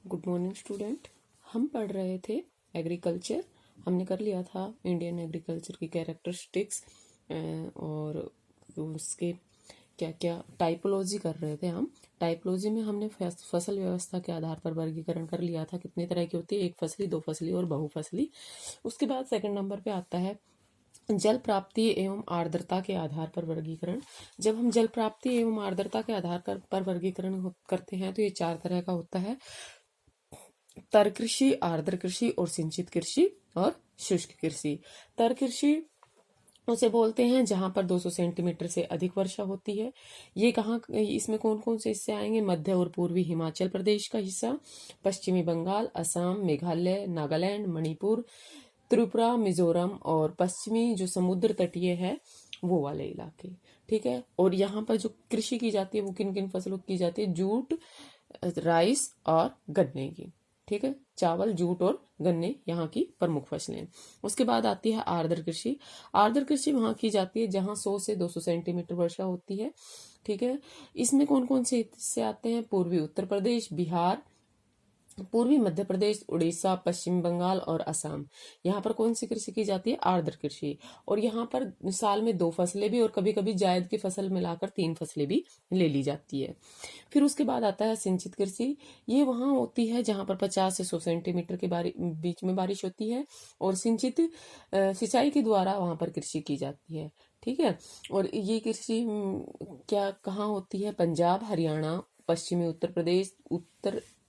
Good morning student. हम पढ़ रहे थे एग्रीकल्चर। हमने कर लिया था इंडियन एग्रीकल्चर की कैरेक्टरिस्टिक्स और उसके क्या क्या टाइपोलॉजी कर रहे थे हम। टाइपोलॉजी में हमने फसल व्यवस्था के आधार पर वर्गीकरण कर लिया था। कितने तरह की होती है, एक फसली, दो फसली और बहुफसली। उसके बाद सेकंड नंबर पे आता है जल प्राप्ति एवं आर्द्रता के आधार पर वर्गीकरण। जब हम जल प्राप्ति एवं आर्द्रता के आधार पर वर्गीकरण करते हैं तो ये 4 तरह का होता है: तर कृषि, आर्द्र कृषि और सिंचित कृषि और शुष्क कृषि। तर कृषि उसे बोलते हैं जहां पर 200 सेंटीमीटर से अधिक वर्षा होती है। ये कहाँ, इसमें कौन कौन से हिस्से आएंगे? मध्य और पूर्वी हिमाचल प्रदेश का हिस्सा, पश्चिमी बंगाल, असम, मेघालय, नागालैंड, मणिपुर, त्रिपुरा, मिजोरम और पश्चिमी जो समुद्र तटीय है वो वाले इलाके। ठीक है। और यहाँ पर जो कृषि की जाती है वो किन किन फसलों की जाती है? जूट, राइस और गन्ने की। ठीक है, चावल, जूट और गन्ने यहाँ की प्रमुख फसलें। उसके बाद आती है आर्द्र कृषि। आर्द्र कृषि वहां की जाती है जहां 100 से 200 सेंटीमीटर वर्षा होती है। ठीक है। इसमें कौन कौन से हिस्से आते हैं? पूर्वी उत्तर प्रदेश, बिहार, पूर्वी मध्य प्रदेश, उड़ीसा, पश्चिम बंगाल और असम। यहाँ पर कौन सी कृषि की जाती है? आर्द्र कृषि। और यहाँ पर साल में 2 फसलें भी और कभी कभी जायद की फसल मिलाकर 3 फसलें भी ले ली जाती है। फिर उसके बाद आता है सिंचित कृषि। ये वहां होती है जहां पर 50 से 100 सेंटीमीटर के बीच में बारिश होती है और सिंचित सिंचाई के द्वारा वहां पर कृषि की जाती है। ठीक है। और ये कृषि क्या कहाँ होती है? पंजाब, हरियाणा, पश्चिमी उत्तर प्रदेश,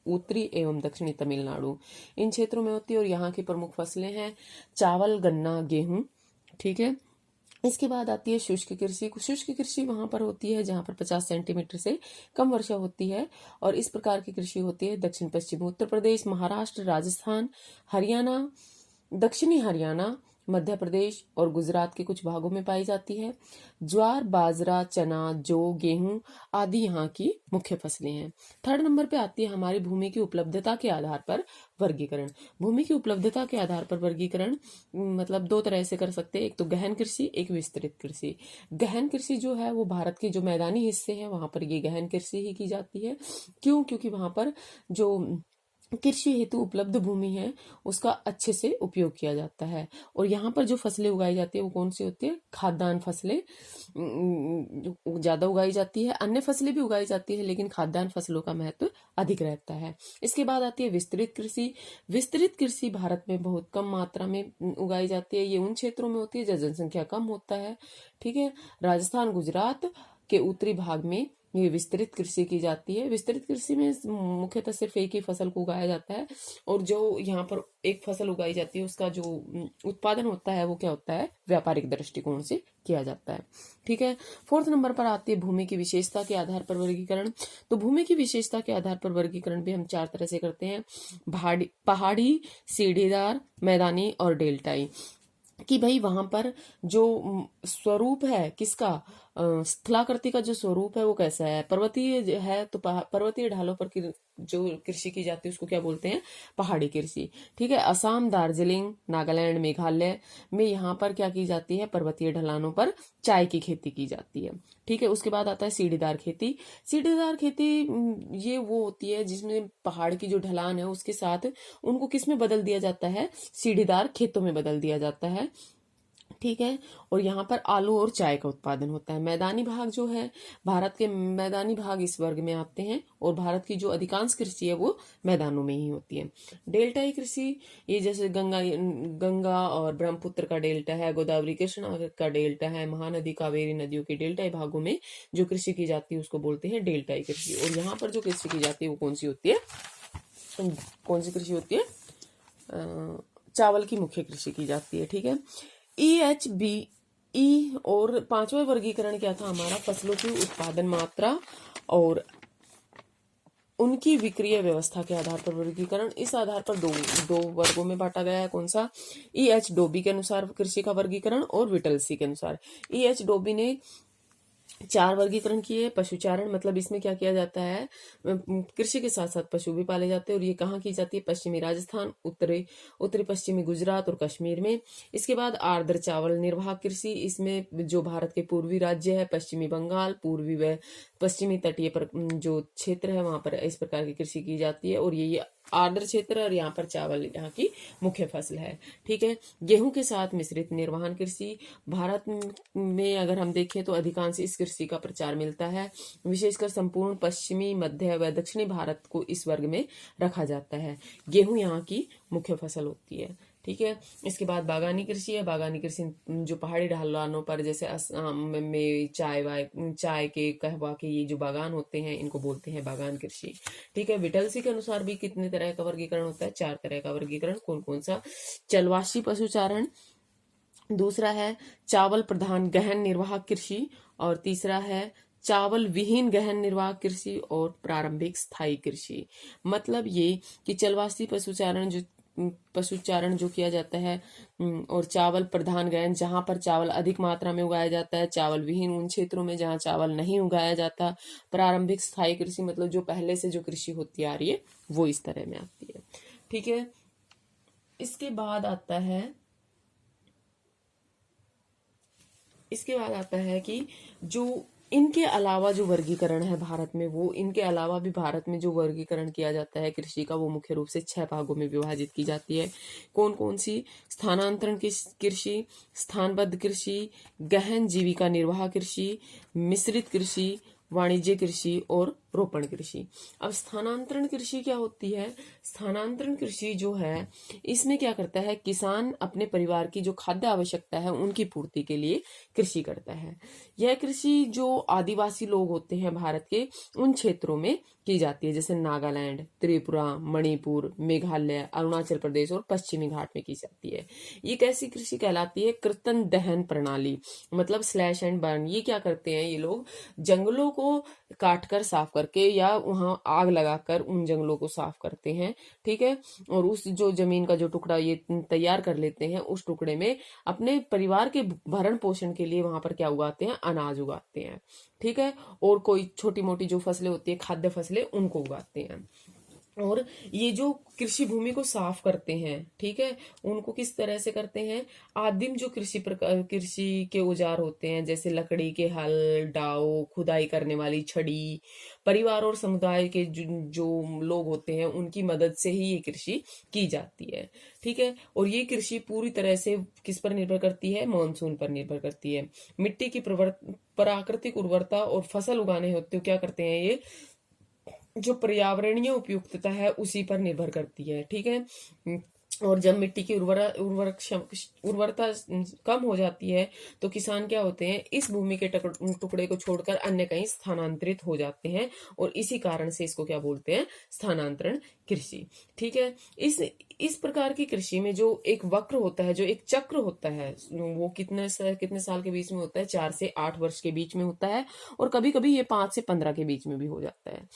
उत्तरी एवं दक्षिणी तमिलनाडु, इन क्षेत्रों में होती है। और यहाँ की प्रमुख फसलें हैं चावल, गन्ना, गेहूं। ठीक है। इसके बाद आती है शुष्क कृषि। शुष्क कृषि वहां पर होती है जहां पर 50 सेंटीमीटर से कम वर्षा होती है और इस प्रकार की कृषि होती है दक्षिण पश्चिम उत्तर प्रदेश, महाराष्ट्र, राजस्थान, हरियाणा, दक्षिणी हरियाणा, मध्य प्रदेश और गुजरात के कुछ भागों में पाई जाती है। ज्वार, बाजरा, चना, जौ, गेहूं आदि यहाँ की मुख्य फसलें हैं। थर्ड नंबर पे आती है हमारी भूमि की उपलब्धता के आधार पर वर्गीकरण। भूमि की उपलब्धता के आधार पर वर्गीकरण मतलब 2 तरह से कर सकते हैं, एक तो गहन कृषि, एक विस्तृत कृषि। गहन कृषि जो है वो भारत के जो मैदानी हिस्से हैं वहां पर ये गहन कृषि ही की जाती है। क्यों? क्योंकि वहां पर जो कृषि हेतु उपलब्ध भूमि है उसका अच्छे से उपयोग किया जाता है। और यहाँ पर जो फसलें उगाई जाती है वो कौन सी होती है? खाद्यान्न फसलें ज्यादा उगाई जाती है। अन्य फसलें भी उगाई जाती है लेकिन खाद्यान्न फसलों का महत्व अधिक रहता है। इसके बाद आती है विस्तृत कृषि। विस्तृत कृषि भारत में बहुत कम मात्रा में उगाई जाती है। ये उन क्षेत्रों में होती है जहाँ जनसंख्या कम होता है। ठीक है। राजस्थान, गुजरात के उत्तरी भाग में ये विस्तृत कृषि की जाती है। विस्तृत कृषि में मुख्यतः सिर्फ एक ही फसल को उगाया जाता है और जो यहाँ पर एक फसल उगाई जाती है उसका जो उत्पादन होता है वो क्या होता है? व्यापारिक दृष्टिकोण से किया जाता है। ठीक है। फोर्थ नंबर पर आती है भूमि की विशेषता के आधार पर वर्गीकरण। तो भूमि की विशेषता के आधार पर वर्गीकरण भी हम 4 तरह से करते हैं: पहाड़ी, सीढ़ीदार, मैदानी और डेल्टाई। कि भाई वहां पर जो स्वरूप है किसका, स्थलाकृति का जो स्वरूप है वो कैसा है? पर्वतीय है तो पर्वतीय ढालों पर जो कृषि की जाती है उसको क्या बोलते हैं? पहाड़ी कृषि। ठीक है। असम, दार्जिलिंग, नागालैंड, मेघालय में यहाँ पर क्या की जाती है? पर्वतीय ढलानों पर चाय की खेती की जाती है। ठीक है। उसके बाद आता है सीढ़ीदार खेती। सीढ़ीदार खेती ये वो होती है जिसमें पहाड़ की जो ढलान है उसके साथ उनको किस में बदल दिया जाता है? सीढ़ीदार खेतों में बदल दिया जाता है। ठीक है। और यहाँ पर आलू और चाय का उत्पादन होता है। मैदानी भाग जो है, भारत के मैदानी भाग इस वर्ग में आते हैं और भारत की जो अधिकांश कृषि है वो मैदानों में ही होती है। डेल्टाई कृषि, ये जैसे गंगा और ब्रह्मपुत्र का डेल्टा है, गोदावरी कृष्णा का डेल्टा है, महानदी कावेरी नदियों के डेल्टाई भागों में जो कृषि की जाती है उसको बोलते हैं डेल्टाई कृषि। और यहाँ पर जो कृषि की जाती है वो कौन सी होती है? कौन सी कृषि होती है? चावल की मुख्य कृषि की जाती है। ठीक है। EHBE। और 5वां वर्गीकरण क्या था हमारा? फसलों की उत्पादन मात्रा और उनकी विक्रिय व्यवस्था के आधार पर वर्गीकरण। इस आधार पर दो वर्गों में बांटा गया है। कौन सा? EH डोबी के अनुसार कृषि का वर्गीकरण और विटलसी के अनुसार। EH डोबी ने 4 वर्गीकरण किए। पशुचारण, मतलब इसमें क्या किया जाता है? कृषि के साथ साथ पशु भी पाले जाते हैं और ये कहाँ की जाती है? पश्चिमी राजस्थान, उत्तरी पश्चिमी गुजरात और कश्मीर में। इसके बाद आर्द्र चावल निर्वाह कृषि, इसमें जो भारत के पूर्वी राज्य है, पश्चिमी बंगाल, पूर्वी व पश्चिमी तटीय पर जो क्षेत्र है वहां पर इस प्रकार की कृषि की जाती है और ये आर्द्र क्षेत्र, और यहाँ पर चावल यहाँ की मुख्य फसल है। ठीक है, गेहूं के साथ मिश्रित निर्वहन कृषि, भारत में अगर हम देखें तो अधिकांश इस कृषि का प्रचार मिलता है। विशेषकर संपूर्ण पश्चिमी, मध्य व दक्षिणी भारत को इस वर्ग में रखा जाता है। गेहूं यहाँ की मुख्य फसल होती है। ठीक है, इसके बाद बागानी कृषि है। बागानी कृषि जो पहाड़ी ढलानों पर, जैसे असम में चाय के, कहवा के ये जो बागान होते हैं, इनको बोलते हैं बागान कृषि। ठीक है, विटलसी के अनुसार भी कितने तरह का वर्गीकरण होता है? 4 तरह का वर्गीकरण। कौन कौन सा? चलवासी पशुचारण, दूसरा है चावल प्रधान गहन निर्वाह कृषि, और तीसरा है चावल विहीन गहन निर्वाह कृषि, और प्रारंभिक स्थायी कृषि। मतलब ये कि चलवासी पशुचारण जो किया जाता है, और चावल प्रधान गहन, जहां पर चावल अधिक मात्रा में उगाया जाता है। चावल विहीन उन क्षेत्रों में जहां चावल नहीं उगाया जाता। प्रारंभिक स्थायी कृषि मतलब जो पहले से जो कृषि होती आ रही है वो इस तरह में आती है। ठीक है, इसके बाद आता है कि जो इनके अलावा जो वर्गीकरण है भारत में, वो इनके अलावा भी भारत में जो वर्गीकरण किया जाता है कृषि का, वो मुख्य रूप से 6 भागों में विभाजित की जाती है। कौन कौन सी? स्थानांतरण कृषि, स्थानबद्ध कृषि, गहन जीविका निर्वाह कृषि, मिश्रित कृषि, वाणिज्य कृषि, और रोपण कृषि। अब स्थानांतरण कृषि क्या होती है? स्थानांतरण कृषि जो है, इसमें क्या करता है, किसान अपने परिवार की जो खाद्य आवश्यकता है उनकी पूर्ति के लिए कृषि करता है। यह कृषि जो आदिवासी लोग होते हैं भारत के, उन क्षेत्रों में की जाती है, जैसे नागालैंड, त्रिपुरा, मणिपुर, मेघालय, अरुणाचल प्रदेश और पश्चिमी घाट में की जाती है। ये कैसी कृषि कहलाती है? कृत्रिम दहन प्रणाली, मतलब स्लैश एंड बर्न। ये क्या करते हैं ये लोग? जंगलों को काटकर साफ करके या वहां आग लगाकर उन जंगलों को साफ करते हैं। ठीक है, और उस जो जमीन का जो टुकड़ा ये तैयार कर लेते हैं, उस टुकड़े में अपने परिवार के भरण पोषण के लिए वहां पर क्या उगाते हैं? अनाज उगाते हैं। ठीक है, और कोई छोटी मोटी जो फसलें होती है, खाद्य फसलें, उनको उगाते हैं। और ये जो कृषि भूमि को साफ करते हैं, ठीक है, उनको किस तरह से करते हैं? आदिम जो कृषि के औजार होते हैं, जैसे लकड़ी के हल, डाव, खुदाई करने वाली छड़ी, परिवार और समुदाय के जो लोग होते हैं, उनकी मदद से ही ये कृषि की जाती है। ठीक है, और ये कृषि पूरी तरह से किस पर निर्भर करती है? मानसून पर निर्भर करती है। मिट्टी की प्राकृतिक उर्वरता और फसल उगाने हेतु तो क्या करते हैं ये? जो पर्यावरणीय उपयुक्तता है उसी पर निर्भर करती है। ठीक है, और जब मिट्टी की उर्वरता कम हो जाती है तो किसान क्या होते हैं? इस भूमि के टुकड़े को छोड़कर अन्य कहीं स्थानांतरित हो जाते हैं, और इसी कारण से इसको क्या बोलते हैं? स्थानांतरण कृषि। ठीक है, इस प्रकार की कृषि में जो एक वक्र होता है, जो एक चक्र होता है, वो कितने साल के बीच में होता है? 4 से 8 वर्ष के बीच में होता है, और कभी कभी ये 5 से 15 के बीच में भी हो जाता है।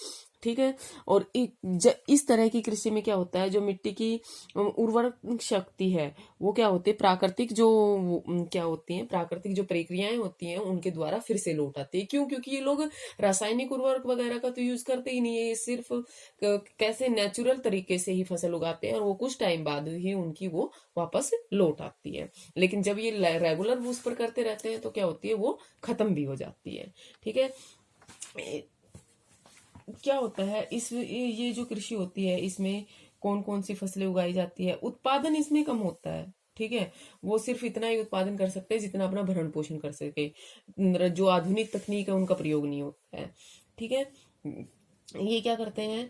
ठीक है, और इस तरह की कृषि में क्या होता है? जो मिट्टी की उर्वरक शक्ति है वो क्या होती है? प्राकृतिक जो क्या होती है? प्राकृतिक जो प्रक्रियाएं होती हैं उनके द्वारा फिर से लौट आती है। क्यों? क्योंकि ये लोग रासायनिक उर्वरक वगैरह का तो यूज करते ही नहीं है। ये सिर्फ कैसे नेचुरल तरीके से ही फसल उगाते हैं, और वो कुछ टाइम बाद ही उनकी वो वापस लौट आती है। लेकिन जब ये रेगुलर उस पर करते रहते हैं तो क्या होती है? वो खत्म भी हो जाती है। ठीक है, क्या होता है ये जो कृषि होती है, इसमें कौन कौन सी फसलें उगाई जाती है? उत्पादन इसमें कम होता है। ठीक है, वो सिर्फ इतना ही उत्पादन कर सकते हैं जितना अपना भरण पोषण कर सके। जो आधुनिक तकनीक है उनका प्रयोग नहीं होता है। ठीक है, ये क्या करते हैं?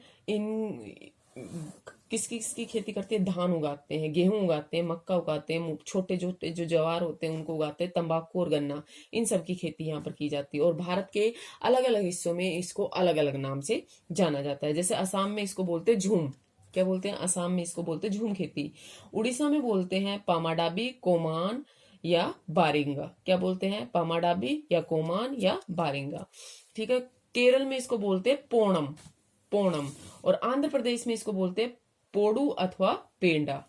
किसकी खेती करते हैं? धान उगाते हैं, गेहूं उगाते हैं, मक्का उगाते हैं, छोटे छोटे जो ज्वार होते हैं उनको उगाते हैं, तंबाकू और गन्ना, इन सब की खेती यहाँ पर की जाती है। और भारत के अलग अलग हिस्सों में इसको अलग अलग नाम से जाना जाता है। जैसे असम में इसको बोलते हैं झूम। क्या बोलते हैं? असम में इसको बोलते हैं झूम खेती। उड़ीसा में बोलते हैं पामाडाबी, कोमान या बारिंगा। क्या बोलते हैं? पामाडाबी या कोमान या बारिंगा। ठीक है, केरल में इसको बोलते हैं पोणम, और आंध्र प्रदेश में इसको बोलते हैं पोडू अथवा पेंडा।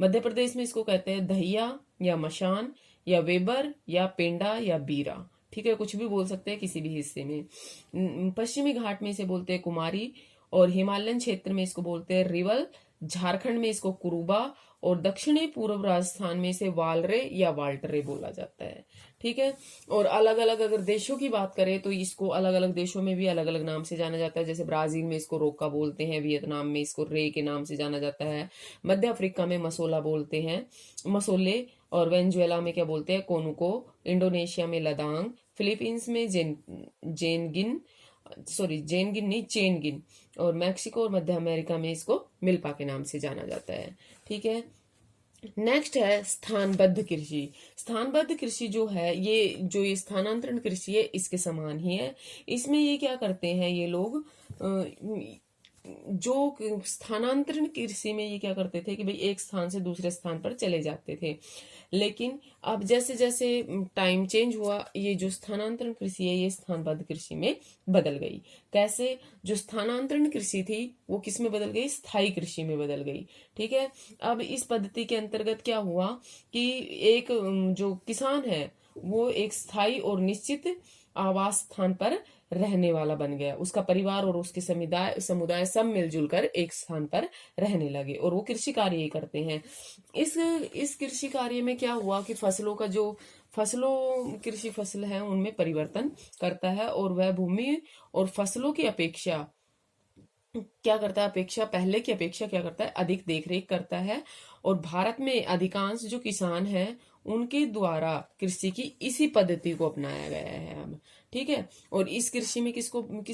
मध्य प्रदेश में इसको कहते हैं दहिया या मशान या वेबर या पेंडा या बीरा। ठीक है, कुछ भी बोल सकते हैं किसी भी हिस्से में। पश्चिमी घाट में इसे बोलते हैं कुमारी, और हिमालयन क्षेत्र में इसको बोलते हैं रिवल, झारखंड में इसको कुरुबा, और दक्षिणी पूर्व राजस्थान में इसे वालरे या वाल्टरे बोला जाता है। ठीक है। और अलग अलग अगर देशों की बात करें तो इसको अलग अलग देशों में भी अलग अलग नाम से जाना जाता है। जैसे ब्राजील में इसको रोका बोलते हैं, वियतनाम में इसको रे के नाम से जाना जाता है, मध्य अफ्रीका में मसोला बोलते हैं, मसोले, और वेनेजुएला में क्या बोलते हैं, कोनुको, इंडोनेशिया में लदांग, फिलीपींस में जेनगिन, जेनगिन नहीं चेनगिन, और मैक्सिको और मध्य अमेरिका में इसको मिल्पा के नाम से जाना जाता है। ठीक है। नेक्स्ट है स्थानबद्ध कृषि। स्थानबद्ध कृषि जो है ये स्थानांतरण कृषि है, इसके समान ही है। इसमें ये क्या करते हैं ये लोग, जो स्थानांतरण कृषि में ये क्या करते थे कि भाई एक स्थान से दूसरे स्थान पर चले जाते थे, लेकिन अब जैसे जैसे टाइम चेंज हुआ, ये जो स्थानांतरण कृषि है ये स्थानबद्ध कृषि में बदल गई। कैसे? जो स्थानांतरण कृषि थी वो किस में बदल गई? स्थायी कृषि में बदल गई। ठीक है। अब इस पद्धति के अंतर्गत क्या हुआ कि एक जो किसान है वो एक स्थायी और निश्चित आवास स्थान पर रहने वाला बन गया। उसका परिवार और उसके समुदाय सब मिलजुल कर एक स्थान पर रहने लगे और वो कृषि कार्य ही करते हैं। इस कृषि कार्य में क्या हुआ कि कृषि फसल है उनमें परिवर्तन करता है, और वह भूमि और फसलों की अपेक्षा क्या करता है, पहले की अपेक्षा क्या करता है, अधिक देखरेख करता है। और भारत में अधिकांश जो किसान हैं उनके द्वारा कृषि की इसी पद्धति को अपनाया गया है अब। ठीक है। और इस कृषि में किस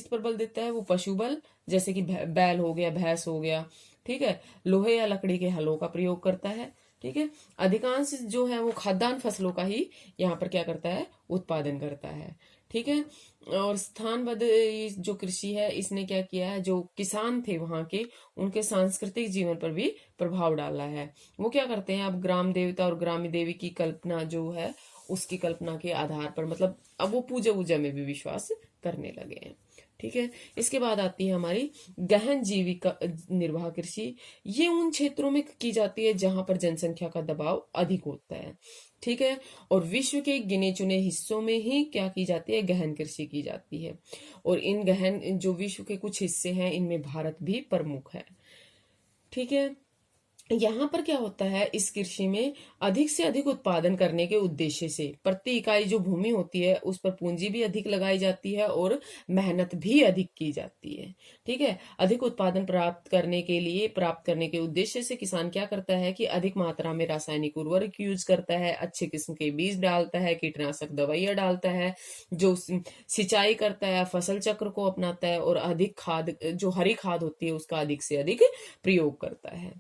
पर बल देता है? वो पशु बल, जैसे कि बैल हो गया, भैंस हो गया। ठीक है। लोहे या लकड़ी के हलों का प्रयोग करता है। ठीक है। अधिकांश जो है वो खाद्यान्न फसलों का ही यहाँ पर क्या करता है, उत्पादन करता है। ठीक है। और स्थानबद्ध जो कृषि है इसने क्या किया है, जो किसान थे वहां के, उनके सांस्कृतिक जीवन पर भी प्रभाव डाला है। वो क्या करते हैं, अब ग्राम देवता और ग्राम्य देवी की कल्पना जो है उसकी कल्पना के आधार पर, मतलब अब वो पूजा वूजा में भी विश्वास करने लगे हैं। ठीक है। इसके बाद आती है हमारी गहन जीविका निर्वाह कृषि। ये उन क्षेत्रों में की जाती है जहां पर जनसंख्या का दबाव अधिक होता है। ठीक है। और विश्व के गिने चुने हिस्सों में ही क्या की जाती है, गहन कृषि की जाती है। और इन गहन जो विश्व के कुछ हिस्से हैं इनमें भारत भी प्रमुख है। ठीक है। यहाँ पर क्या होता है, इस कृषि में अधिक से अधिक उत्पादन करने के उद्देश्य से प्रति इकाई जो भूमि होती है उस पर पूंजी भी अधिक लगाई जाती है और मेहनत भी अधिक की जाती है। ठीक है। अधिक उत्पादन प्राप्त करने के उद्देश्य से किसान क्या करता है कि अधिक मात्रा में रासायनिक उर्वरक यूज करता है, अच्छे किस्म के बीज डालता है, कीटनाशक दवाइयां डालता है, जो सिंचाई करता है, फसल चक्र को अपनाता है, और अधिक खाद, जो हरी खाद होती है उसका अधिक से अधिक प्रयोग करता है।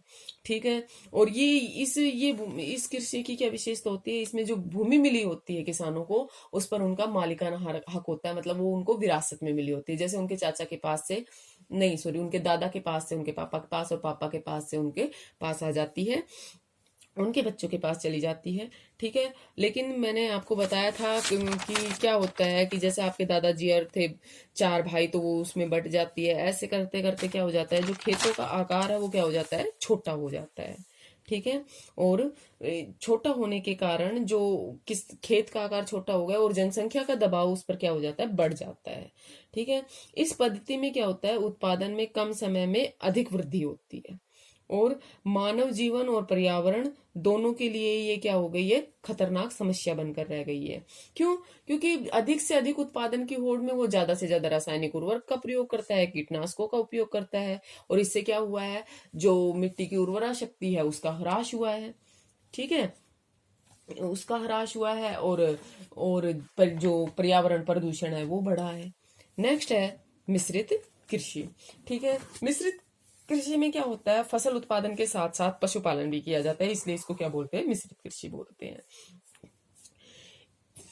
ठीक है। और इस कृषि की क्या विशेषता होती है, इसमें जो भूमि मिली होती है किसानों को उस पर उनका मालिकाना हक होता है, मतलब वो उनको विरासत में मिली होती है। जैसे उनके चाचा के पास से नहीं, सॉरी, उनके दादा के पास से उनके पापा के पास, और पापा के पास से उनके पास आ जाती है, उनके बच्चों के पास चली जाती है। ठीक है। लेकिन मैंने आपको बताया था कि क्या होता है कि जैसे आपके दादाजी और थे 4 भाई, तो वो उसमें बट जाती है। ऐसे करते करते क्या हो जाता है, जो खेतों का आकार है वो क्या हो जाता है, छोटा हो जाता है। ठीक है। और छोटा होने के कारण जो किस खेत का आकार छोटा हो गया और जनसंख्या का दबाव उस पर क्या हो जाता है, बढ़ जाता है। ठीक है। इस पद्धति में क्या होता है, उत्पादन में कम समय में अधिक वृद्धि होती है, और मानव जीवन और पर्यावरण दोनों के लिए ये क्या हो गई है, खतरनाक समस्या बनकर रह गई है। क्यों? क्योंकि अधिक से अधिक उत्पादन की होड़ में वो ज्यादा से ज्यादा रासायनिक उर्वरक का प्रयोग करता है, कीटनाशकों का उपयोग करता है, और इससे क्या हुआ है, जो मिट्टी की उर्वरा शक्ति है उसका ह्रास हुआ है। ठीक है। उसका ह्रास हुआ है, और जो पर्यावरण प्रदूषण है वो बढ़ा है। नेक्स्ट है मिश्रित कृषि। ठीक है। मिश्रित कृषि में क्या होता है, फसल उत्पादन के साथ साथ पशुपालन भी किया जाता है, इसलिए इसको क्या बोलते हैं, मिश्रित कृषि बोलते हैं।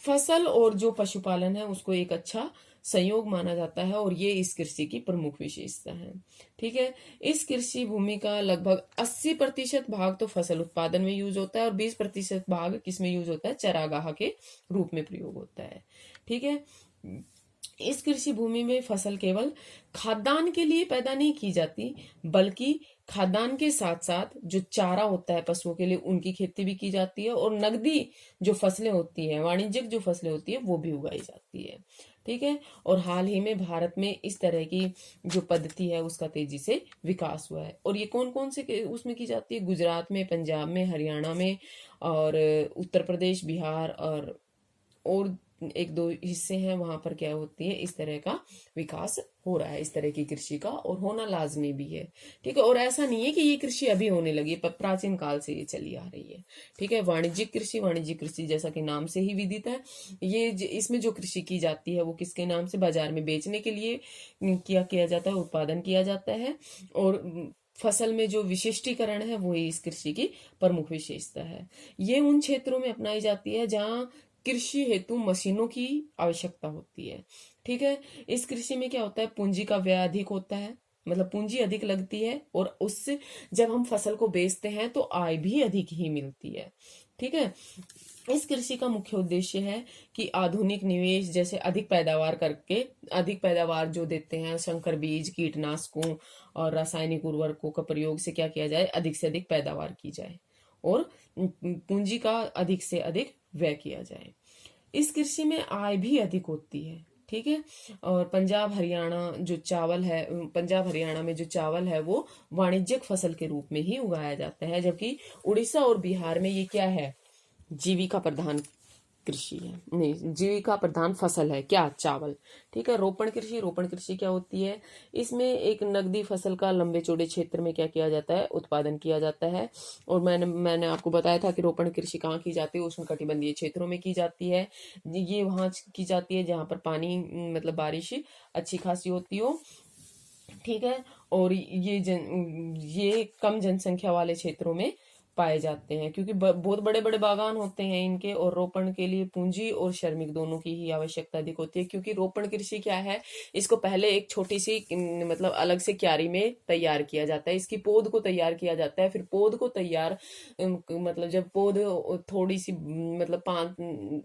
फसल और जो पशुपालन है उसको एक अच्छा संयोग माना जाता है, और ये इस कृषि की प्रमुख विशेषता है। ठीक है। इस कृषि भूमि का लगभग 80% भाग तो फसल उत्पादन में यूज होता है, और 20% भाग किसमें यूज होता है, चरागाह के रूप में प्रयोग होता है। ठीक है। इस कृषि भूमि में फसल केवल खाद्यान्न के लिए पैदा नहीं की जाती, बल्कि खाद्यान्न के साथ साथ जो चारा होता है पशुओं के लिए उनकी खेती भी की जाती है, और नगदी जो फसलें होती हैं, वाणिज्यिक जो फसलें होती है वो भी उगाई जाती है। ठीक है। और हाल ही में भारत में इस तरह की जो पद्धति है उसका तेजी से विकास हुआ है। और ये कौन कौन से उसमें की जाती है? गुजरात में, पंजाब में, हरियाणा में, और उत्तर प्रदेश, बिहार, और एक दो हिस्से हैं वहां पर क्या होती है, इस तरह का विकास हो रहा है, इस तरह की कृषि का, और होना लाजमी भी है। ठीक है। और ऐसा नहीं है कि ये कृषि अभी होने लगी है, प्राचीन काल से ये चली आ रही है। ठीक है। वाणिज्यिक कृषि जैसा कि नाम से ही विदित है, ये इसमें जो कृषि की जाती है वो किसके नाम से? बाजार में बेचने के लिए किया जाता है, उत्पादन किया जाता है। और फसल में जो विशिष्टीकरण है वही इस कृषि की प्रमुख विशेषता है। ये उन क्षेत्रों में अपनाई जाती है जहां कृषि हेतु मशीनों की आवश्यकता होती है। ठीक है। इस कृषि में क्या होता है? पूंजी का व्यय अधिक होता है, मतलब पूंजी अधिक लगती है, और उससे जब हम फसल को बेचते हैं तो आय भी अधिक ही मिलती है। ठीक है। इस कृषि का मुख्य उद्देश्य है कि आधुनिक निवेश, जैसे अधिक पैदावार करके, अधिक पैदावार जो देते हैं, संकर बीज, कीटनाशकों और रासायनिक उर्वरकों का प्रयोग से क्या किया जाए? अधिक से अधिक पैदावार की जाए और पूंजी का अधिक से अधिक व्यय किया जाए। इस कृषि में आय भी अधिक होती है। ठीक है। और पंजाब हरियाणा में जो चावल है वो वाणिज्यिक फसल के रूप में ही उगाया जाता है, जबकि उड़ीसा और बिहार में ये क्या है? जीविका प्रधान कृषि है, नहीं, जीविका प्रधान फसल है। क्या? चावल। ठीक है। रोपण कृषि क्या होती है? इसमें एक नगदी फसल का लंबे चौड़े क्षेत्र में क्या किया जाता है? उत्पादन किया जाता है। और मैंने आपको बताया था कि रोपण कृषि कहाँ की जाती है? उष्णकटिबंधीय क्षेत्रों में की जाती है। ये वहां की जाती है जहां पर पानी, मतलब बारिश अच्छी खासी होती हो। ठीक है। और ये कम जनसंख्या वाले क्षेत्रों में पाए जाते हैं, क्योंकि बहुत बड़े बड़े बागान होते हैं इनके, और रोपण के लिए पूंजी और श्रमिक दोनों की ही आवश्यकता अधिक होती है। क्योंकि रोपण कृषि क्या है? इसको पहले एक छोटी सी, मतलब अलग से क्यारी में तैयार किया जाता है, इसकी पौध को तैयार किया जाता है। फिर पौध को तैयार, मतलब जब पौध थोड़ी सी, मतलब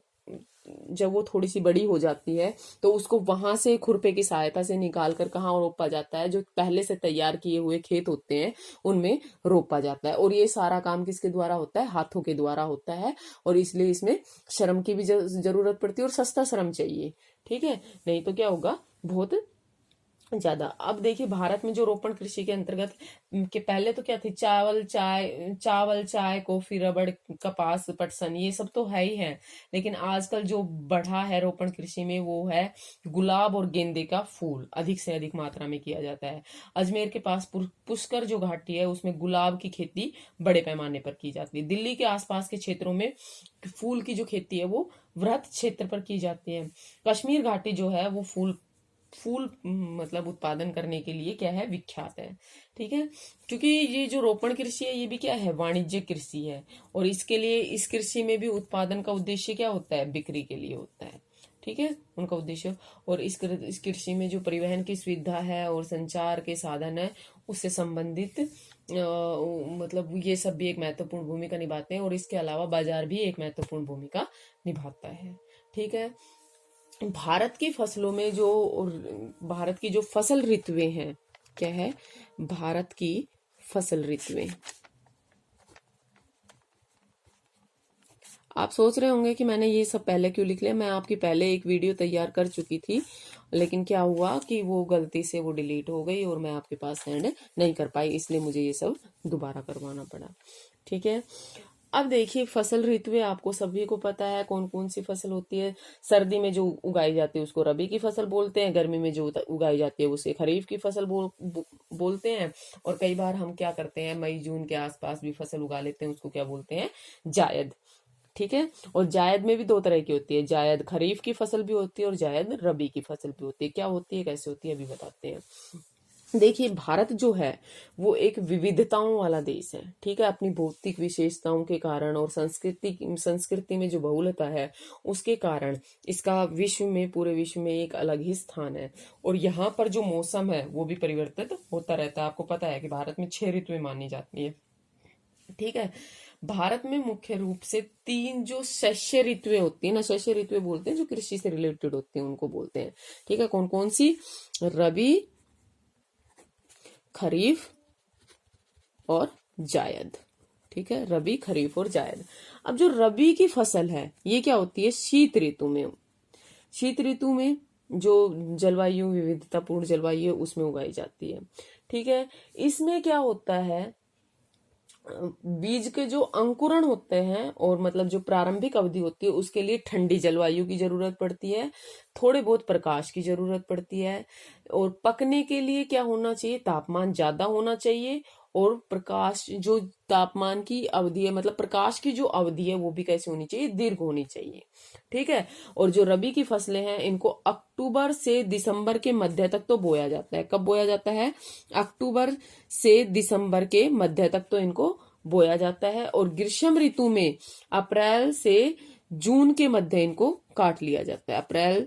जब वो थोड़ी सी बड़ी हो जाती है तो उसको वहां से खुरपे की सहायता से निकाल कर कहाँ रोपा जाता है? जो पहले से तैयार किए हुए खेत होते हैं उनमें रोपा जाता है। और ये सारा काम किसके द्वारा होता है? हाथों के द्वारा होता है। और इसलिए इसमें श्रम की भी जरूरत पड़ती है, और सस्ता श्रम चाहिए। ठीक है। नहीं तो क्या होगा? बहुत ज्यादा। अब देखिए, भारत में जो रोपण कृषि के अंतर्गत के पहले तो क्या थी? चावल, चाय, कॉफी, रबड़, कपास, पटसन, ये सब तो है ही है। लेकिन आजकल जो बढ़ा है रोपण कृषि में वो है गुलाब और गेंदे का फूल, अधिक से अधिक मात्रा में किया जाता है। अजमेर के पास पुष्कर जो घाटी है उसमें गुलाब की खेती बड़े पैमाने पर की जाती है। दिल्ली के आसपास के क्षेत्रों में फूल की जो खेती है वो वृहत क्षेत्र पर की जाती है। कश्मीर घाटी जो है वो फूल मतलब उत्पादन करने के लिए क्या है? विख्यात है। ठीक है। क्योंकि ये जो रोपण कृषि है ये भी क्या है? वाणिज्य कृषि है। और इसके लिए, इस कृषि में भी उत्पादन का उद्देश्य क्या होता है? बिक्री के लिए होता है। ठीक है, उनका उद्देश्य। और इस कृषि में जो परिवहन की सुविधा है और संचार के साधन है उससे संबंधित मतलब ये सब भी एक महत्वपूर्ण भूमिका निभाते हैं। और इसके अलावा बाजार भी एक महत्वपूर्ण भूमिका निभाता है। ठीक है। भारत की फसलों में भारत की जो फसल ऋतुएं हैं, क्या है? भारत की फसल ऋतुएं। आप सोच रहे होंगे कि मैंने ये सब पहले क्यों लिख लिया। मैं आपकी पहले एक वीडियो तैयार कर चुकी थी, लेकिन क्या हुआ कि वो गलती से वो डिलीट हो गई और मैं आपके पास सेंड नहीं कर पाई, इसलिए मुझे ये सब दोबारा करवाना पड़ा। ठीक है। अब देखिए, फसल ऋतुएं आपको सभी को पता है कौन कौन सी फसल होती है। सर्दी में जो उगाई जाती है उसको रबी की फसल बोलते हैं, गर्मी में जो उगाई जाती है उसे खरीफ की फसल बोलते हैं। और कई बार हम क्या करते हैं, मई जून के आसपास भी फसल उगा लेते हैं, उसको क्या बोलते हैं? जायद। ठीक है। और जायद में भी दो तरह की होती है, जायद खरीफ की फसल भी होती है और जायद रबी की फसल भी होती है। क्या होती है, कैसे होती है, अभी बताते हैं। देखिए, भारत जो है वो एक विविधताओं वाला देश है। ठीक है। अपनी भौतिक विशेषताओं के कारण और संस्कृति में जो बहुलता है उसके कारण इसका पूरे विश्व में एक अलग ही स्थान है। और यहाँ पर जो मौसम है वो भी परिवर्तित होता रहता है। आपको पता है कि भारत में 6 ऋतुएं मानी जाती है। ठीक है। भारत में मुख्य रूप से 3 जो शस्य ऋतुएं होती है ना, शस्य ऋतुएं बोलते हैं जो कृषि से रिलेटेड होती हैं, उनको बोलते हैं। ठीक है। कौन कौन सी? रबी, खरीफ और जायद। ठीक है। रबी, खरीफ और जायद। अब जो रबी की फसल है ये क्या होती है? शीत ऋतु में। शीत ऋतु में जो जलवायु विविधतापूर्ण जलवायु है उसमें उगाई जाती है। ठीक है, इसमें क्या होता है, बीज के जो अंकुरण होते हैं और मतलब जो प्रारंभिक अवधि होती है उसके लिए ठंडी जलवायु की जरूरत पड़ती है, थोड़े बहुत प्रकाश की जरूरत पड़ती है, और पकने के लिए क्या होना चाहिए, तापमान ज्यादा होना चाहिए, और प्रकाश जो तापमान की अवधि है मतलब प्रकाश की जो अवधि है वो भी कैसे होनी चाहिए, दीर्घ होनी चाहिए। ठीक है, और जो रबी की फसलें हैं इनको अक्टूबर से दिसंबर के मध्य तक तो बोया जाता है। कब बोया जाता है, अक्टूबर से दिसंबर के मध्य तक तो इनको बोया जाता है, और ग्रीष्म ऋतु में अप्रैल से जून के मध्य इनको काट लिया जाता है। अप्रैल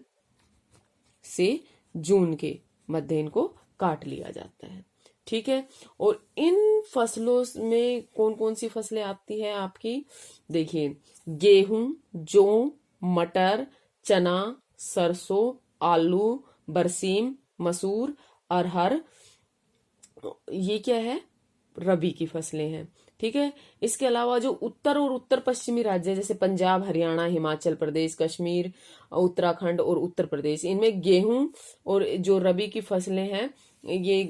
से जून के मध्य इनको काट लिया जाता है। ठीक है, और इन फसलों में कौन कौन सी फसलें आती है आपकी, देखिए, गेहूं, जौ, मटर, चना, सरसों, आलू, बरसीम, मसूर, अरहर, ये क्या है, रबी की फसलें हैं। ठीक है, इसके अलावा जो उत्तर और उत्तर पश्चिमी राज्य जैसे पंजाब, हरियाणा, हिमाचल प्रदेश, कश्मीर, उत्तराखंड और उत्तर प्रदेश, इनमें गेहूं और जो रबी की फसलें हैं ये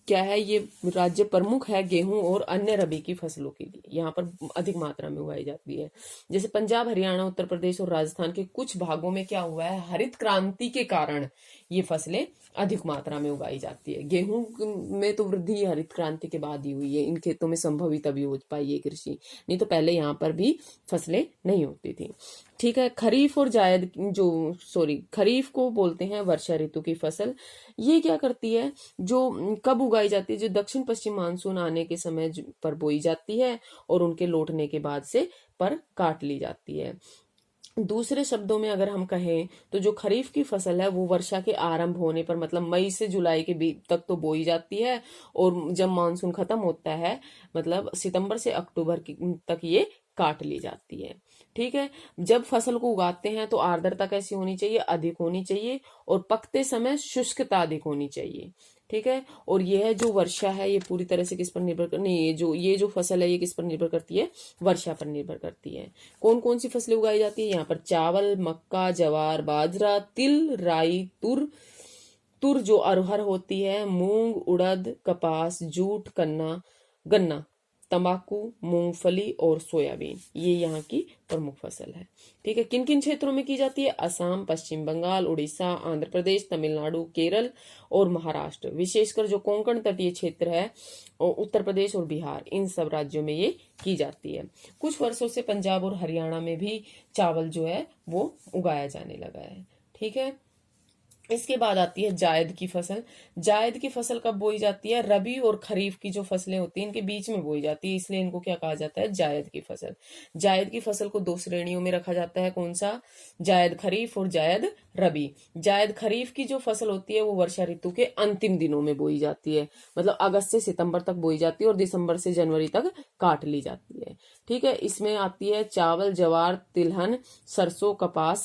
क्या है, ये राज्य प्रमुख है गेहूं और अन्य रबी की फसलों के लिए, यहाँ पर अधिक मात्रा में उगाई जाती है। जैसे पंजाब, हरियाणा, उत्तर प्रदेश और राजस्थान के कुछ भागों में क्या हुआ है, हरित क्रांति के कारण ये फसलें अधिक मात्रा में उगाई जाती है। गेहूं में तो वृद्धि हरित क्रांति के बाद ही हुई है, इन खेतों में संभव ही तभी हो पाई है कृषि, नहीं तो पहले यहाँ पर भी फसलें नहीं होती थी। ठीक है, खरीफ और जायद खरीफ को बोलते हैं वर्षा ऋतु की फसल। ये क्या करती है, जो कब उगाई जाती है, जो दक्षिण पश्चिम मानसून आने के समय पर बोई जाती है और उनके लौटने के बाद से पर काट ली जाती है। दूसरे शब्दों में अगर हम कहें तो जो खरीफ की फसल है वो वर्षा के आरंभ होने पर मतलब मई से जुलाई के बीच तक तो बोई जाती है, और जब मानसून खत्म होता है मतलब सितंबर से अक्टूबर तक ये काट ली जाती है। ठीक है, जब फसल को उगाते हैं तो आर्द्रता कैसी होनी चाहिए, अधिक होनी चाहिए, और पकते समय शुष्कता अधिक होनी चाहिए। ठीक है, और यह जो वर्षा है ये पूरी तरह से किस पर निर्भर कर, नहीं, ये जो फसल है ये किस पर निर्भर करती है, वर्षा पर निर्भर करती है। कौन कौन सी फसलें उगाई जाती है यहाँ पर, चावल, मक्का, ज्वार, बाजरा, तिल, राई, तुर जो अरहर होती है, मूंग, उड़द, कपास, जूट, गन्ना, तंबाकू, मूंगफली और सोयाबीन, ये यहाँ की प्रमुख फसल है। ठीक है, किन किन क्षेत्रों में की जाती है, असम, पश्चिम बंगाल, उड़ीसा, आंध्र प्रदेश, तमिलनाडु, केरल और महाराष्ट्र, विशेषकर जो कोंकण तटीय क्षेत्र है और उत्तर प्रदेश और बिहार, इन सब राज्यों में ये की जाती है। कुछ वर्षों से पंजाब और हरियाणा में भी चावल जो है वो उगाया जाने लगा है। ठीक है, इसके बाद आती है जायद की फसल। जायद की फसल कब बोई जाती है, रबी और खरीफ की जो फसलें होती हैं इनके बीच में बोई जाती है, इसलिए इनको क्या कहा जाता है, जायद की फसल। जायद की फसल को दो श्रेणियों में रखा जाता है, कौन सा, जायद खरीफ और जायद रबी। जायद खरीफ की जो फसल होती है वो वर्षा ऋतु के अंतिम दिनों में बोई जाती है, मतलब अगस्त से सितंबर तक बोई जाती है और दिसंबर से जनवरी तक काट ली जाती है। ठीक है, इसमें आती है चावल, ज्वार, तिलहन, सरसों, कपास,